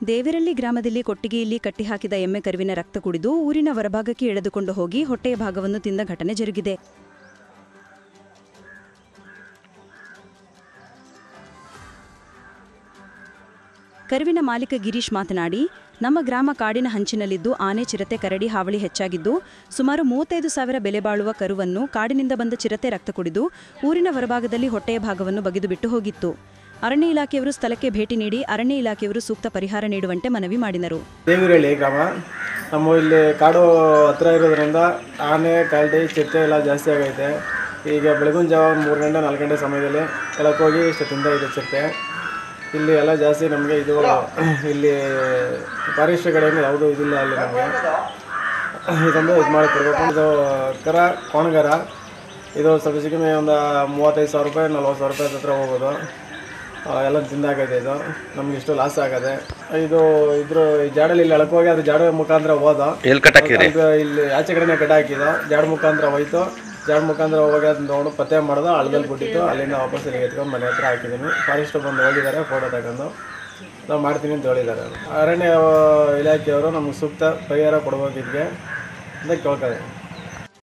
ದೇವಿರಳ್ಳಿ ಗ್ರಾಮದಲ್ಲಿ ಕೊಟ್ಟಿಗೆಯಲ್ಲಿ ಕಟ್ಟಿಹಾಕಿದ ಎಮ್ಮೆ ಕರುವಿನ ರಕ್ತ ಕುಡಿದು ಊರಿನ ಹೊರಭಾಗಕ್ಕೆ ಎಳೆದುಕೊಂಡು ಹೋಗಿ ಹೊಟ್ಟೆಯ ಭಾಗವನ್ನು ತಿಂದ ಘಟನೆ ಜರುಗಿದೆ. ಕರುವಿನ ಮಾಲೀಕ ಗಿರೀಶ್ ಮಾತನಾಡಿ, ನಮ್ಮ ಗ್ರಾಮ ಕಾಡಿನ ಹಂಚಿನಲ್ಲಿದ್ದು ಆನೆ, ಚಿರತೆ, ಕರಡಿ, ಹಾವಳಿ ಹೆಚ್ಚಾಗಿದ್ದು ಸುಮಾರು 35,000 ಬೆಲೆ ಬಾಳುವ ಕರುವನ್ನು ಕಾಡಿನಿಂದ ಬಂದ ಚಿರತೆ ರಕ್ತ ಕುಡಿದು ಊರಿನ ಹೊರಭಾಗದಲ್ಲಿ ಹೊಟ್ಟೆಯ ಭಾಗವನ್ನು ಬಗೆದು ಬಿಟ್ಟು ಹೋಗಿತ್ತು. ಅರಣ್ಯ ಇಲಾಖೆಯವರು ಸ್ಥಳಕ್ಕೆ ಭೇಟಿ ನೀಡಿ ಅರಣ್ಯ ಇಲಾಖೆಯವರು ಸೂಕ್ತ ಪರಿಹಾರ ನೀಡುವಂತೆ ಮನವಿ ಮಾಡಿದರು. ದೇವಿರಳ್ಳಿ ಗ್ರಾಮ ನಮ್ಮ ಇಲ್ಲಿ ಕಾಡು ಹತ್ರ ಇರೋದ್ರಿಂದ ಆನೆ, ಕರಡಿ, ಚಿರತೆ ಎಲ್ಲ ಜಾಸ್ತಿ ಆಗೈತೆ. ಈಗ ಬೆಳಗಿನ ಜಾವ 3 ಗಂಟೆ 4 ಗಂಟೆ ಸಮಯದಲ್ಲಿ ಕೆಳಕ್ಕೆ ಹೋಗಿ ಇಷ್ಟು ತಿಂದ ಇದೆ ಚಿರತೆ. ಇಲ್ಲಿ ಎಲ್ಲ ಜಾಸ್ತಿ ನಮಗೆ ಇದು ಇಲ್ಲಿ ಫಾರೆಸ್ಟ್ ಕಡೆಯಿಂದ ಯಾವುದೂ ಇದಿಲ್ಲ. ಅಲ್ಲಿ ನಮಗೆ ಇದೊಂದು ಇದು ಮಾಡಿಕೊಡ್ಬೇಕು. ಇದು ಕರ ಕೋಣಗರ ಇದು ಸ್ವಲ್ಪ ಸಿಕ್ಕಿ ಒಂದು 35,000 ರೂಪಾಯಿ 40,000 ರೂಪಾಯಿ ಹತ್ರ ಹೋಗೋದು. ಎಲ್ಲ ತಿಂದಾಗೈತೆ. ಇದು ನಮ್ಗೆ ಇಷ್ಟು ಲಾಸ್ ಆಗದೆ. ಇದು ಜಾಡಲ್ಲಿ ಇಲ್ಲಿ ಎಳಕ್ಕೆ ಹೋಗಿ ಅದು ಜಾಡ ಮುಖಾಂತರ ಹೋದ ಇಲ್ಲಿ ಆಚೆ ಕಡೆನೇ ಕಟ್ಟ ಹಾಕಿದ್ದು. ಜಾಡ ಮುಖಾಂತರ ಹೋಯ್ತು. ಜಾಡ ಮುಖಾಂತರ ಹೋಗಿ ಅದನ್ನ ತೊಗೊಂಡು ಪತ್ತೆ ಮಾಡೋದು, ಹಳ್ಳದಲ್ಲಿ ಬಿಟ್ಟಿತ್ತು. ಅಲ್ಲಿಂದ ವಾಪಸ್ ಇಲ್ಲಿಗೆ ಎತ್ಕೊಂಡು ಮನೆ ಹತ್ರ ಹಾಕಿದ್ದೀನಿ. ಫಾರೆಸ್ಟ್ ಬಂದು ಹೋಗಿದ್ದಾರೆ, ಫೋಟೋ ತಗೊಂಡು ನಾವು ಮಾಡ್ತೀನಿ ಅಂತ ಹೇಳಿದ್ದಾರೆ. ಅರಣ್ಯ ಇಲಾಖೆಯವರು ನಮ್ಗೆ ಸೂಕ್ತ ಪರಿಹಾರ ಕೊಡ್ಬೇಕು ಇದಕ್ಕೆ ಅಂತ ಕೇಳ್ತಾರೆ.